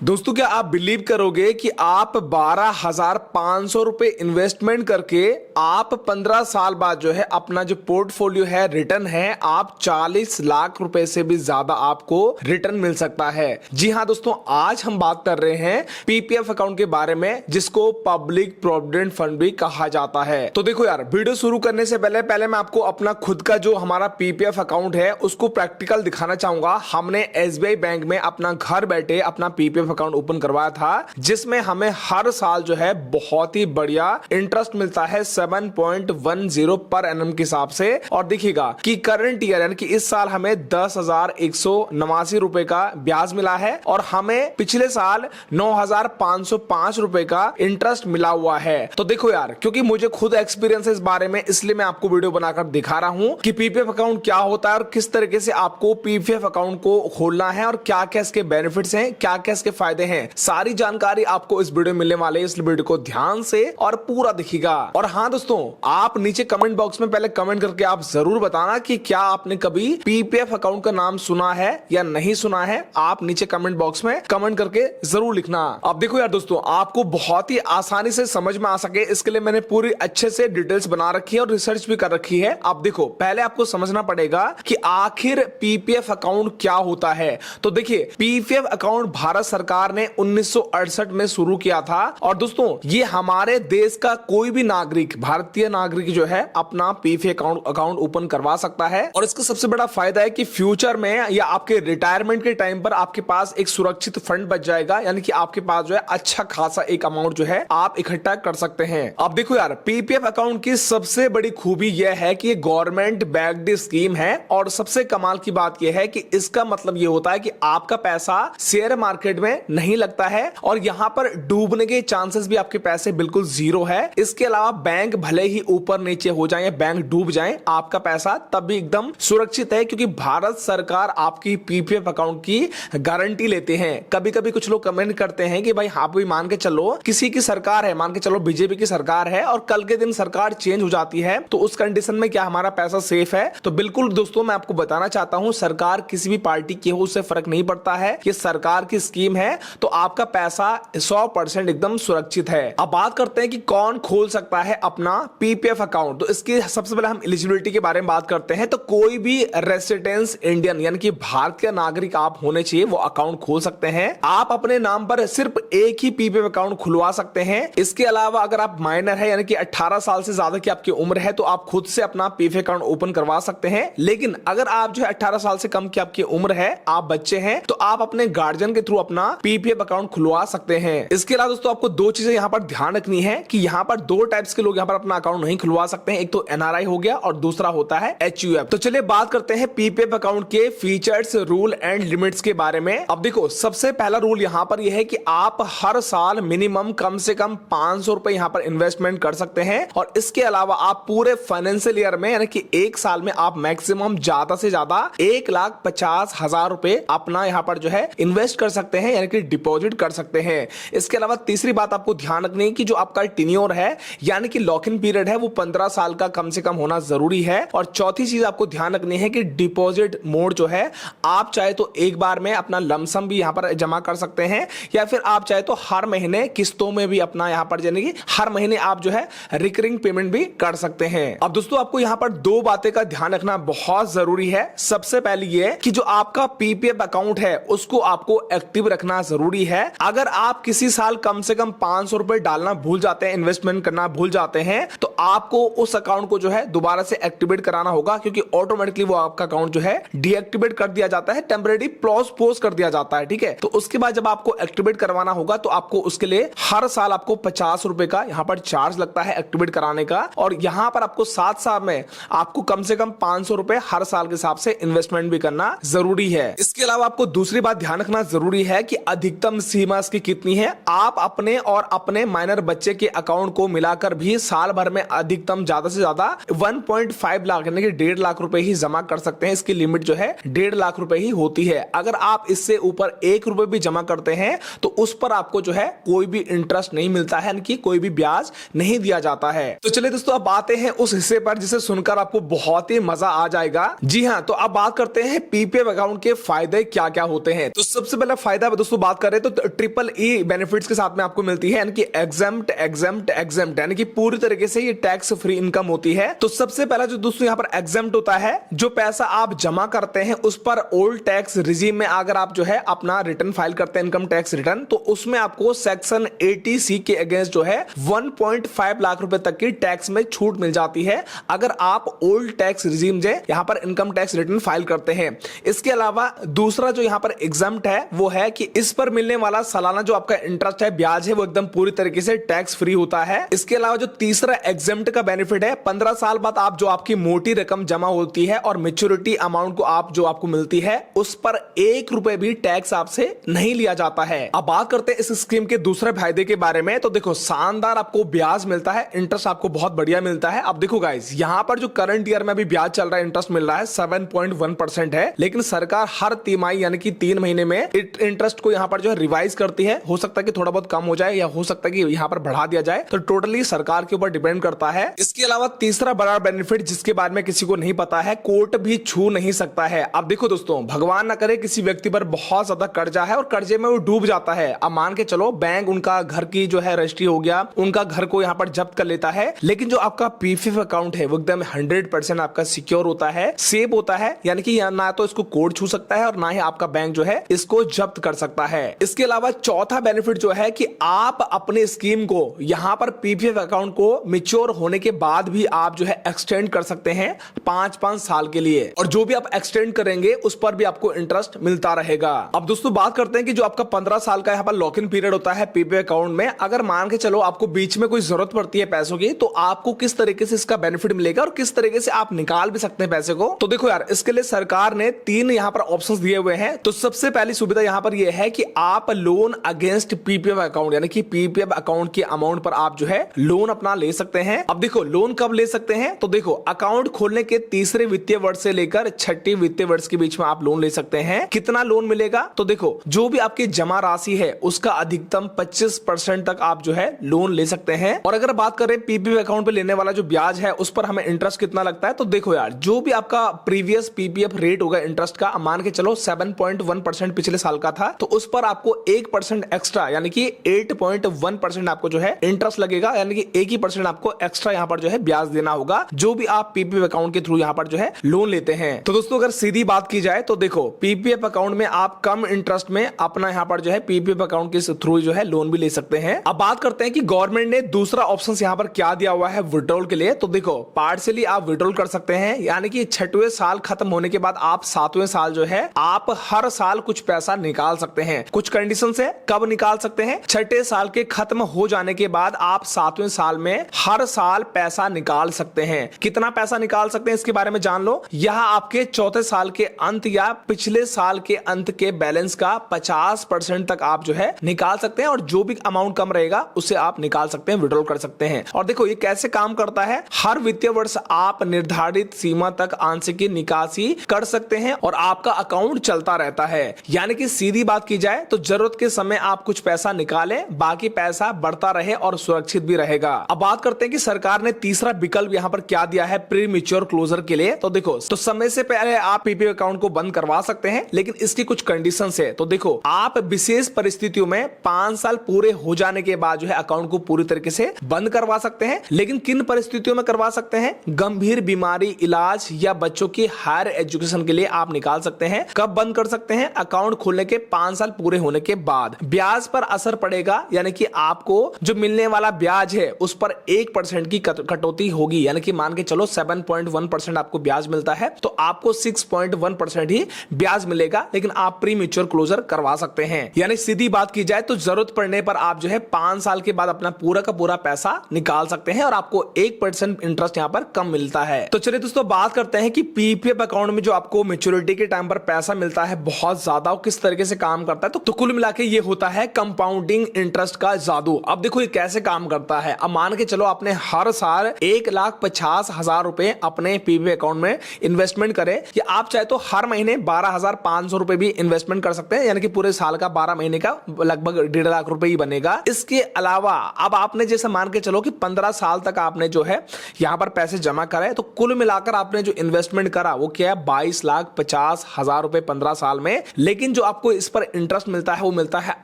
दोस्तों क्या आप बिलीव करोगे कि आप 12,500 रुपए इन्वेस्टमेंट करके आप 15 साल बाद जो है अपना जो पोर्टफोलियो है रिटर्न है आप 40 लाख रुपए से भी ज्यादा आपको रिटर्न मिल सकता है। जी हां दोस्तों, आज हम बात कर रहे हैं पीपीएफ अकाउंट के बारे में जिसको पब्लिक प्रोविडेंट फंड भी कहा जाता है। तो देखो यार, वीडियो शुरू करने से पहले मैं आपको अपना खुद का जो हमारा पीपीएफ अकाउंट है उसको प्रैक्टिकल दिखाना चाहूंगा। हमने एसबीआई बैंक में अपना घर बैठे अपना पीपीएफ अकाउंट ओपन करवाया था जिसमें हमें हर साल जो है बहुत ही बढ़िया इंटरेस्ट मिलता है 7.10 पर एनम के हिसाब से। और देखिएगा कि करंट ईयर यानी कि इस साल हमें 10,189 रुपए का ब्याज मिला है और हमें पिछले साल 9,505 रुपए का इंटरेस्ट मिला हुआ है। तो देखो यार, क्योंकि मुझे खुद एक्सपीरियंस है इस बारे में, इसलिए मैं आपको वीडियो बनाकर दिखा रहा हूं कि पीपीएफ अकाउंट क्या होता है और किस तरीके से आपको पीपीएफ अकाउंट को खोलना है और क्या क्या इसके बेनिफिट्स हैं, क्या क्या इसके फायदे हैं। सारी जानकारी आपको इस वीडियो में मिलने वाले है, इस वीडियो को ध्यान से और पूरा देखिएगा। और हाँ दोस्तों, आप नीचे कमेंट बॉक्स में पहले कमेंट करके आप जरूर बताना कि क्या आपने कभी पीपीएफ अकाउंट का नाम सुना है या नहीं सुना है। आप नीचे कमेंट बॉक्स में कमेंट करके जरूर लिखना। अब देखो यार दोस्तों, आपको बहुत ही आसानी से समझ में आ सके इसके लिए मैंने पूरी अच्छे से डिटेल्स बना रखी है और रिसर्च भी कर रखी है। अब देखो, पहले आपको समझना पड़ेगा कि आखिर पीपीएफ अकाउंट क्या होता है। तो देखिए, पीपीएफ अकाउंट भारत सरकार ने 1968 में शुरू किया था और दोस्तों ये हमारे देश का कोई भी नागरिक, भारतीय नागरिक जो है अपना पीपीएफ अकाउंट ओपन करवा सकता है। और इसका सबसे बड़ा फायदा है कि फ्यूचर में या आपके रिटायरमेंट के टाइम पर आपके पास एक सुरक्षित फंड बच जाएगा, यानी कि आपके पास जो है अच्छा खासा एक अमाउंट जो है आप इकट्ठा कर सकते हैं। अब देखो यार, पीपीएफ अकाउंट की सबसे बड़ी खूबी यह है कि ये गवर्नमेंट बैक्ड स्कीम है और सबसे कमाल की बात यह है कि इसका मतलब यह होता है कि आपका पैसा शेयर मार्केट में नहीं लगता है और यहां पर डूबने के चांसेस भी आपके पैसे बिल्कुल जीरो है। इसके अलावा बैंक भले ही ऊपर नीचे हो जाए, बैंक डूब जाए, आपका पैसा तब भी एकदम सुरक्षित है क्योंकि भारत सरकार आपकी पीपीएफ अकाउंट की गारंटी लेते हैं। कभी कभी कुछ लोग कमेंट करते हैं कि भाई आप भी मान के चलो किसी की सरकार है, मान के चलो बीजेपी की सरकार है और कल के दिन सरकार चेंज हो जाती है तो उस कंडीशन में क्या हमारा पैसा सेफ है? तो बिल्कुल दोस्तों, मैं आपको बताना चाहता हूं सरकार किसी भी पार्टी की हो उससे फर्क नहीं पड़ता है। ये सरकार की स्कीम है तो आपका पैसा 100% एकदम सुरक्षित है। अब बात करते हैं कि कौन खोल सकता है अपना पीपीएफ अकाउंट। तो इसकी सबसे पहले हम एलिजिबिलिटी के बारे में बात करते हैं। तो कोई भी रेसिडेंस इंडियन यानी कि भारतीय नागरिक आप होने चाहिए वो अकाउंट खोल सकते हैं। आप अपने नाम पर सिर्फ एक ही पीपीएफ अकाउंट खुलवा सकते हैं। इसके अलावा अगर आप माइनर है यानी कि 18 साल से ज्यादा की आपकी उम्र है तो आप खुद से अपना पीपीएफ अकाउंट ओपन करवा सकते हैं। लेकिन अगर आप जो है 18 साल से कम की आपकी उम्र है, आप बच्चे हैं, तो आप अपने गार्जियन के थ्रू अपना पीपीएफ अकाउंट खुलवा सकते हैं। इसके अलावा दोस्तों आपको दो चीजें यहां पर ध्यान रखनी है कि यहां पर दो टाइप्स के लोग यहां पर अपना अकाउंट नहीं खुलवा सकते हैं। एक तो एनआरआई हो गया और दूसरा होता है एचयूएफ। तो चलिए बात करते हैं पीपीएफ अकाउंट के फीचर्स, रूल एंड लिमिट्स के बारे में। अब देखो, सबसे पहला रूल यहां पर यह है कि आप हर साल मिनिमम कम से कम 500 रुपए यहां पर इन्वेस्टमेंट कर सकते हैं और इसके अलावा आप पूरे फाइनेंशियल ईयर में यानी कि एक साल में आप मैक्सिमम ज्यादा से ज्यादा 1,50,000 रुपए अपना यहां पर जो है इन्वेस्ट कर सकते हैं यानी कि डिपॉजिट कर सकते हैं। इसके अलावा तीसरी बात आपको ध्यान रखनी है कि जो आपका टेन्योर है यानी कि लॉक इन पीरियड है वो 15 साल का कम से कम होना जरूरी है। और चौथी चीज आपको ध्यान रखनी है कि डिपॉजिट मोड जो है, आप चाहे तो एक बार में अपना लमसम भी यहां पर जमा कर सकते हैं या फिर आप चाहे तो हर महीने किस्तों में भी अपना यहां पर यानी कि हर महीने आप जो है रिकरिंग पेमेंट भी कर सकते हैं। अब दोस्तों आपको यहां पर दो बातें का ध्यान रखना बहुत जरूरी है। सबसे पहली ये कि जो आपका पीपीएफ अकाउंट है उसको आपको एक्टिव रखना जरूरी है। अगर आप किसी साल कम से कम 500 रुपए डालना भूल जाते हैं, इन्वेस्टमेंट करना भूल जाते हैं, तो आपको उस अकाउंट को जो है दोबारा से एक्टिवेट कराना होगा क्योंकि ऑटोमेटिकली वो आपका अकाउंट जो है डीएक्टिवेट कर दिया जाता है, टेम्परेरी पोज कर दिया जाता है। ठीक है, तो उसके बाद जब आपको एक्टिवेट करवाना होगा तो आपको उसके लिए हर साल आपको 50 रुपए का यहां पर चार्ज लगता है एक्टिवेट कराने का और यहां पर आपको 7 साल में आपको कम से कम 500 रुपए हर साल के हिसाब से इन्वेस्टमेंट भी करना जरूरी है। इसके अलावा आपको दूसरी बात ध्यान रखना जरूरी है कि अधिकतम सीमा इसकी कितनी है। आप अपने और अपने माइनर बच्चे के अकाउंट को मिलाकर भी साल भर में अधिकतम ज्यादा से ज्यादा 1.5 लाख यानी कि 1.5 लाख रुपए ही जमा कर सकते हैं। इसकी लिमिट जो है 1.5 लाख रुपए ही होती है। अगर आप इससे ऊपर 1 रुपए भी जमा करते हैं तो उस पर आपको जो है कोई भी इंटरेस्ट नहीं मिलता है, यानी कि कोई भी ब्याज नहीं दिया जाता है। तो चलिए दोस्तों अब आते हैं उस हिस्से पर जिसे सुनकर आपको बहुत ही मजा आ जाएगा। जी हाँ, तो अब बात करते हैं पीपीएफ अकाउंट के फायदे क्या क्या होते हैं। तो सबसे पहला फायदा दोस्तों दोस्तों बात करें तो ट्रिपल ई बेनिफिट्स के साथ में आपको मिलती है, यानी कि एग्जेम्प्ट एग्जेम्प्ट एग्जेम्प्ट, यानी कि पूरी तरीके से ये टैक्स फ्री इनकम होती है। तो सबसे पहला जो दोस्तों यहाँ पर एग्जेम्प्ट होता है, जो पैसा आप जमा करते हैं उस पर ओल्ड टैक्स रिजीम में अगर आप जो है अपना रिटर्न फाइल करते हैं, इनकम टैक्स रिटर्न, तो उसमें आपको सेक्शन 80C के अगेंस्ट जो है 1.5 लाख रुपए तक की टैक्स में छूट मिल जाती है अगर आप ओल्ड टैक्स रिजीम से यहां पर इनकम टैक्स रिटर्न फाइल करते हैं। इसके अलावा दूसरा जो यहां पर एग्जम्प्ट है वो है कि इस पर मिलने वाला सालाना जो आपका इंटरेस्ट है, ब्याज है, वो एकदम पूरी तरीके से टैक्स फ्री होता है। इसके अलावा जो तीसरा एग्जम्प्ट का बेनिफिट है, 15 साल बाद आप जो आपकी मोटी रकम जमा होती है और मेच्योरिटी अमाउंट को आप जो आपको मिलती है उस पर 1 रुपए भी टैक्स आपसे नहीं लिया जाता है। अब बात करते हैं इस स्कीम के दूसरे फायदे के बारे में। तो देखो, शानदार आपको ब्याज मिलता है, इंटरेस्ट आपको बहुत बढ़िया मिलता है। अब देखो गाइस, यहां पर जो करंट ईयर में अभी ब्याज चल रहा है, इंटरेस्ट मिल रहा है 7.1% है, लेकिन सरकार हर तिमाही यानी कि 3 महीने में इंटरेस्ट को यहां पर जो है रिवाइज करती है। हो सकता है कि थोड़ा बहुत कम हो जाए या हो सकता है कि यहां पर बढ़ा दिया जाए, तो टोटली सरकार के ऊपर डिपेंड करता है। इसके अलावा तीसरा बड़ा बेनिफिट जिसके बारे में किसी को नहीं पता है, कोर्ट भी छू नहीं सकता है। अब देखो दोस्तों, भगवान ना करे किसी व्यक्ति पर बहुत ज्यादा कर्जा है और कर्जे में वो डूब जाता है। अब मान के चलो बैंक उनका घर की जो है रजिस्ट्री हो गया, उनका घर को यहाँ पर जब्त कर लेता है, लेकिन जो आपका पीपीएफ अकाउंट है वो एकदम 100% आपका सिक्योर होता है, सेफ होता है, यानी कि ना तो इसको कोर्ट छू सकता है और ना ही आपका बैंक जो है इसको जब्त कर सकता है। इसके अलावा चौथा बेनिफिट जो है कि आप अपने स्कीम को यहाँ पर पीपीएफ अकाउंट को मेच्योर होने के बाद भी आप जो है एक्सटेंड कर सकते हैं 5-5 साल के लिए, और जो भी आप एक्सटेंड करेंगे उस पर भी आपको इंटरेस्ट मिलता रहेगा। अब दोस्तों बात करते हैं कि जो आपका 15 साल का यहाँ पर लॉक इन पीरियड होता है पीपीएफ अकाउंट में, अगर मान के चलो आपको बीच में कोई जरूरत पड़ती है पैसों की, तो आपको किस तरीके से इसका बेनिफिट मिलेगा और किस तरीके से आप निकाल भी सकते हैं पैसे को। तो देखो यार, इसके लिए सरकार ने 3 यहाँ पर ऑप्शंस दिए हुए हैं। तो सबसे पहली सुविधा यहाँ पर यह है कि आप लोन अगेंस्ट पीपीएफ अकाउंट, यानी कि पीपीएफ अकाउंट के अमाउंट पर आप जो है लोन अपना ले सकते हैं। अब देखो, लोन कब ले सकते हैं, तो देखो अकाउंट खोलने के तीसरे वित्तीय वर्ष से लेकर छठी वित्तीय वर्ष के बीच में आप लोन ले सकते हैं। कितना लोन मिलेगा, तो देखो जो भी आपकी जमा राशि है उसका अधिकतम 25% तक आप जो है लोन ले सकते हैं। और अगर बात करें पीपीएफ अकाउंट पे लेने वाला जो ब्याज है उस पर हमें इंटरेस्ट कितना लगता है, तो देखो यार, जो भी आपका प्रीवियस पीपीएफ रेट होगा इंटरेस्ट का, मान के चलो 7.1% पिछले साल का था, तो उस पर आपको 1% एक्स्ट्रा यानी कि 8.1% आपको जो है इंटरेस्ट लगेगा, यानी कि 1% आपको एक्स्ट्रा यहाँ पर जो है ब्याज देना होगा जो भी आप पीपीएफ अकाउंट के थ्रू यहाँ पर जो है लोन लेते हैं। तो दोस्तों अगर सीधी बात की जाए तो देखो, पीपीएफ अकाउंट में आप कम इंटरेस्ट में अपना यहाँ पर जो है पीपीएफ अकाउंट के थ्रू जो है लोन भी ले सकते हैं। अब बात करते हैं कि गवर्नमेंट ने दूसरा ऑप्शन यहाँ पर क्या दिया हुआ है विड्रॉल के लिए। तो देखो, पार्शियली आप विड्रॉल कर सकते हैं, यानी कि 6वें साल खत्म होने के बाद आप 7वें साल जो है आप हर साल कुछ पैसा निकाल सकते हैं। कुछ कंडीशन है कब निकाल सकते हैं, 6ठे साल के खत्म हो जाने के बाद आप 7वें साल में हर साल पैसा निकाल सकते हैं। कितना पैसा निकाल सकते हैं इसके बारे में जान लो। यह आपके चौथे साल के अंत या पिछले साल के अंत के बैलेंस का 50% तक आप जो है निकाल सकते हैं, और जो भी अमाउंट कम रहेगा उसे आप निकाल सकते हैं, विड्रॉल कर सकते हैं। और देखो ये कैसे काम करता है, हर वित्तीय वर्ष आप निर्धारित सीमा तक आंशिक निकासी कर सकते हैं और आपका अकाउंट चलता रहता है। यानी कि सीधी बात की जाए तो जरूरत के समय आप कुछ पैसा निकालें, बाकी पैसा बढ़ता रहे और सुरक्षित भी रहेगा। अब बात करते हैं कि सरकार ने तीसरा विकल्प यहाँ पर क्या दिया है प्री मैच्योर क्लोजर के लिए। तो देखो, तो समय से पहले आप पीपीएफ अकाउंट को बंद करवा सकते हैं, लेकिन इसकी कुछ कंडीशंस है। तो देखो, आप विशेष परिस्थितियों में 5 साल पूरे हो जाने के बाद जो है अकाउंट को पूरी तरीके से बंद करवा सकते हैं। लेकिन किन परिस्थितियों में करवा सकते हैं, गंभीर बीमारी, इलाज या बच्चों की हायर एजुकेशन के लिए आप निकाल सकते हैं। कब बंद कर सकते हैं, अकाउंट खोलने के 5 साल पूरे होने के बाद। ब्याज पर असर पड़ेगा, यानी कि आपको जो मिलने वाला ब्याज है उस पर 1% की कटौती होगी, यानी कि मान के चलो 7.1% आपको ब्याज मिलता है तो आपको 6.1% ही ब्याज मिलेगा, लेकिन आप प्री मैच्योर क्लोजर करवा सकते हैं। यानी सीधी बात की जाए तो जरूरत पड़ने पर आप जो है 5 साल के बाद अपना पूरा का पूरा पैसा निकाल सकते हैं और आपको 1% इंटरेस्ट यहां पर कम मिलता है। तो चलिए दोस्तों बात करते हैं कि पीपीएफ अकाउंट में जो आपको मैच्योरिटी के टाइम पर पैसा मिलता है बहुत ज्यादा, वो किस तरीके से काम करता है। तो कुल मिला के ये होता है कंपाउंडिंग इंटरेस्ट का जादू। अब देखो ये कैसे काम करता है। अब मान के चलो आपने हर साल 1,50,000 रुपए अपने पीपीएफ अकाउंट में इन्वेस्टमेंट करे, या आप चाहे तो हर महीने 12,500 रुपए भी इन्वेस्टमेंट कर सकते हैं, यानी कि पूरे साल का 12 महीने का लगभग 1.5 लाख रुपए ही बनेगा। इसके अलावा अब आपने जैसे मान के चलो कि 15 साल तक आपने जो है यहां पर पैसे जमा करे, तो कुल मिलाकर आपने जो इन्वेस्टमेंट करा वो क्या है, 22,50,000 रुपए 15 साल में। लेकिन जो आपको इस पर इंटरेस्ट मिलता है वो मिलता है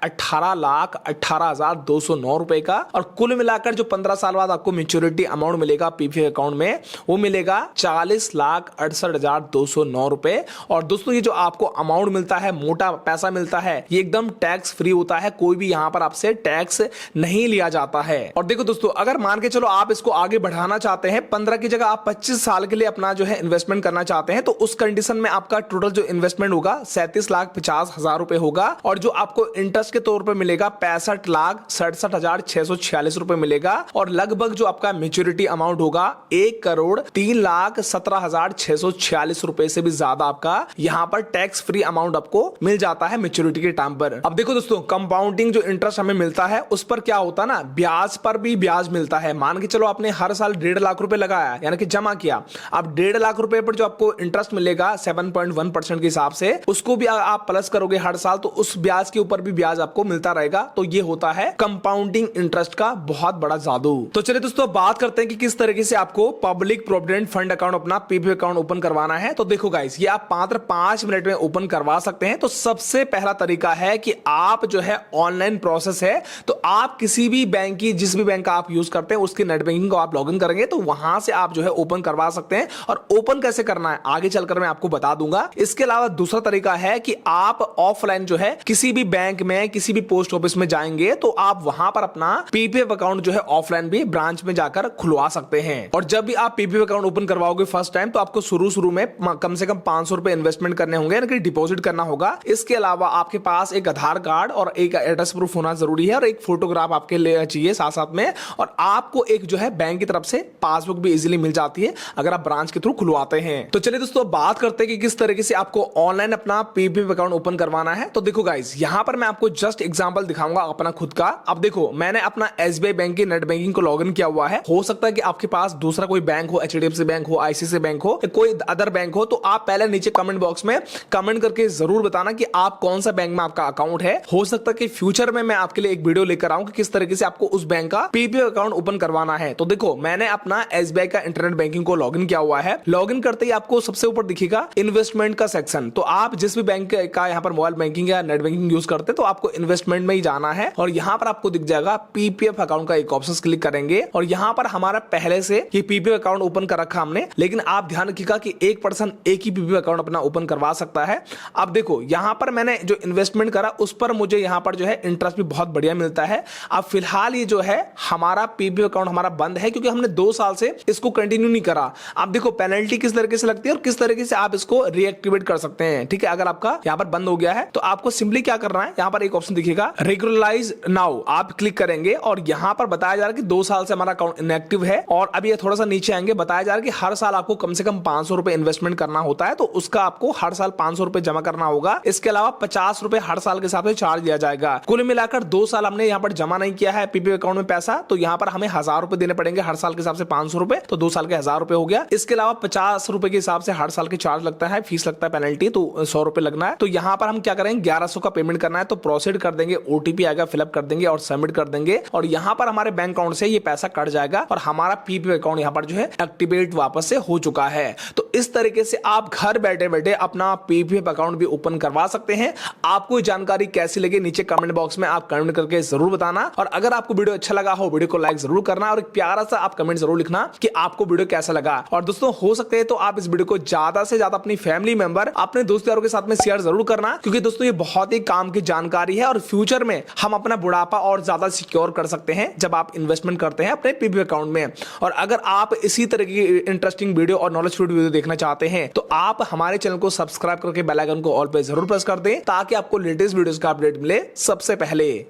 18,18,209 रुपए का, और कुल मिलाकर जो 15 साल बाद आपको मैच्योरिटी अमाउंट मिलेगा पीपीएफ अकाउंट में वो मिलेगा 40,68,209 रुपए। और दोस्तों ये जो आपको अमाउंट मिलता है, मोटा पैसा मिलता है, ये एकदम टैक्स फ्री होता है, कोई भी यहां पर आपसे टैक्स नहीं लिया जाता है। और देखो दोस्तों, अगर मान के चलो आप इसको आगे बढ़ाना चाहते हैं, 15 की जगह आप 25 साल के लिए अपना जो है इन्वेस्टमेंट करना चाहते हैं, तो उस कंडीशन में आपका टोटल जो इन्वेस्टमेंट होगा 37,50,000 रुपए होगा, और जो आपको इंटरेस्ट के तौर पर मिलेगा 65,67,646 रुपए मिलेगा, और लगभग जो आपका मैच्योरिटी अमाउंट होगा 1,03,17,646 रुपए से भी ज्यादा आपका यहां पर टैक्स फ्री अमाउंट आपको मिल जाता है मैच्योरिटी के टाइम पर। अब देखो दोस्तों, कंपाउंडिंग जो इंटरेस्ट हमें मिलता है उस पर क्या होता है ना, ब्याज पर भी ब्याज मिलता है। मान के चलो आपने हर साल 1.5 लाख रुपए लगाया, यानी कि जमा किया, अब 1.5 लाख रुपए पर जो आपको इंटरेस्ट मिलेगा 7.1% के हिसाब से, उसको भी आप प्लस करोगे हर साल, तो उस ब्याज के ऊपर भी ब्याज आपको मिलता रहेगा। तो ये होता है कंपाउंडिंग इंटरेस्ट का बहुत बड़ा जादू। तो चलिए दोस्तों, बात करते हैं कि किस तरीके से आपको पब्लिक प्रोविडेंट फंड अकाउंट, अपना पीपीएफ अकाउंट ओपन करवाना है। तो देखो गाइस, ये आप मात्र 5 मिनट में ओपन करवा सकते हैं। तो सबसे पहला तरीका है कि आप जो है ऑनलाइन प्रोसेस है, तो आप किसी भी बैंक की, जिस भी बैंक का आप यूज करते हैं उसकी नेट बैंकिंग को आप लॉगिन करेंगे, तो वहां से आप जो है ओपन करवा सकते हैं। और ओपन कैसे करना है आगे चलकर मैं आपको बता दूंगा। इसके अलावा दूसरा तरीका है कि आप ऑफलाइन जो है किसी भी बैंक में, किसी भी पोस्ट ऑफिस में जाएंगे, तो आप वहां पर अपना पीपीएफ अकाउंट जो है ऑफलाइन भी ब्रांच में जाकर खुलवा सकते हैं। और जब भी आप पीपीएफ अकाउंट ओपन करवाओगे फर्स्ट टाइम, तो आपको शुरू में कम से कम 500 रुपए इन्वेस्टमेंट करने होंगे, यानी कि डिपॉजिट करना होगा। इसके अलावा आपके पास एक आधार कार्ड और एक एड्रेस प्रूफ होना जरूरी है, और एक फोटोग्राफ आपके लिए चाहिए साथ साथ में, और आपको एक जो है बैंक की तरफ से पासबुक भी इजीली मिल जाती है अगर आप ब्रांच के थ्रू खुलवाते हैं। तो चलिए दोस्तों, बात करते हैं कि किस तरीके से आपको ऑनलाइन अपना पीपीएफ अकाउंट ओपन करवाना है। तो देखो गाइस, यहां पर मैं आपको जस्ट एग्जांपल दिखाऊंगा अपना खुद का। अब देखो, मैंने अपना एसबीआई बैंक की नेट बैंकिंग को लॉगिन किया हुआ है। हो सकता है कि आपके पास दूसरा कोई बैंक हो, एचडीएफसी बैंक हो, आईसीआईसीआई बैंक हो, कोई अदर बैंक हो, तो आप पहले नीचे कमेंट बॉक्स में कमेंट करके जरूर बताना कि आप कौन सा बैंक में आपका अकाउंट है। हो सकता है कि फ्यूचर में मैं आपके लिए एक वीडियो लेकर आऊं कि किस तरीके से आपको उस बैंक का पीपीएफ अकाउंट ओपन करवाना है। तो देखो, मैंने अपना एसबीआई का इंटरनेट बैंकिंग को लॉगिन किया हुआ है। लॉगिन करते ही आपको सबसे ऊपर दिखेगा इन्वेस्टमेंट का सेक्शन। तो आप जिस भी बैंक का यहाँ पर मोबाइल बैंकिंग या नेट बैंकिंग यूज करते, तो आपको इन्वेस्टमेंट में ही जाना है, और यहाँ पर आपको दिख जाएगा पीपीएफ अकाउंट का एक ऑप्शन क्लिक करेंगे, और यहाँ पर हमारा पहले से ये पीपीएफ अकाउंट ओपन कर रखा हमने, लेकिन आप ध्यान रखिएगा कि एक पर्सन एक ही पीपीएफ अकाउंट अपना ओपन करवा सकता है। अब देखो, यहाँ पर मैंने जो इन्वेस्टमेंट करा उस पर मुझे यहाँ पर जो है इंटरेस्ट भी बहुत बढ़िया मिलता है। अब फिलहाल ये जो है हमारा पीपीएफ अकाउंट हमारा बंद है, क्योंकि हमने 2 साल से इसको कंटिन्यू नहीं करा। अब देखो पेनल्टी किस तरीके से लगती है और किस तरीके से आप इसको रीएक्टिवेट कर सकते हैं। ठीक है, अगर आपका यहाँ पर बंद हो गया है, तो आपको सिंपली क्या करना है, यहाँ पर एक ऑप्शन दिखेगा रेगुलराइज नाउ, आप क्लिक करेंगे, और यहाँ पर बताया जा रहा है कि 2 साल से हमारा अकाउंट इनएक्टिव है। और अभी ये थोड़ा सा नीचे आएंगे, बताया जा रहा है कि हर साल आपको कम से कम 500 रुपए इन्वेस्टमेंट करना होता है, तो उसका आपको हर साल 500 रुपए जमा करना होगा। इसके अलावा 50 रुपए हर साल के हिसाब से चार्ज दिया जाएगा। कुल मिलाकर 2 साल हमने यहाँ पर जमा नहीं किया है पीपीएफ अकाउंट में पैसा, तो यहाँ पर हमें 1000 रुपए देने पड़ेंगे हर साल के हिसाब से 500 रुपए, तो 2 साल के 1000 रुपए हो गया। इसके अलावा 50 रुपए के हिसाब से हर साल के चार्ज लगता है, फीस लगता है, पेनल्टी, तो 100 रुपए लगना है। तो यहाँ पर हम क्या करेंगे, 1100 का पेमेंट करना है, तो प्रोसीड कर देंगे, ओटीपी आएगा, फिलअप कर देंगे और सबमिट कर देंगे, और यहाँ पर हमारे बैंक अकाउंट से ये पैसा कट जाएगा, और हमारा पीपीएफ अकाउंट यहाँ पर जो है एक्टिवेट वापस से हो चुका है। तो इस तरीके से आप घर बैठे बैठे अपना पीपीएफ अकाउंट भी ओपन करवा सकते हैं। आपको जानकारी कैसी लगी नीचे कमेंट बॉक्स में आप कमेंट करके जरूर बताना, और अगर आपको वीडियो अच्छा लगा हो वीडियो को लाइक जरूर करना, और एक प्यारा सा आप कमेंट जरूर लिखना कि आपको वीडियो कैसा लगा। और दोस्तों, हो सकते हैं तो आप इस वीडियो को ज्यादा से ज्यादा अपनी फैमिली मेंबर, अपने दोस्त यारों के साथ में शेयर जरूर करना, क्योंकि दोस्तों ये बहुत ही काम की जानकारी है, और फ्यूचर में हम अपना बुढ़ापा और ज्यादा सिक्योर कर सकते हैं जब आप इन्वेस्टमेंट करते हैं अपने पीपीएफ अकाउंट में। और अगर आप इसी तरह की इंटरेस्टिंग वीडियो और नॉलेजफुल वीडियो देखना चाहते हैं, तो आप हमारे चैनल को सब्सक्राइब करके बेल आइकन को ऑल पे जरूर प्रेस कर दें, ताकि आपको लेटेस्ट वीडियोस का अपडेट मिले सबसे पहले।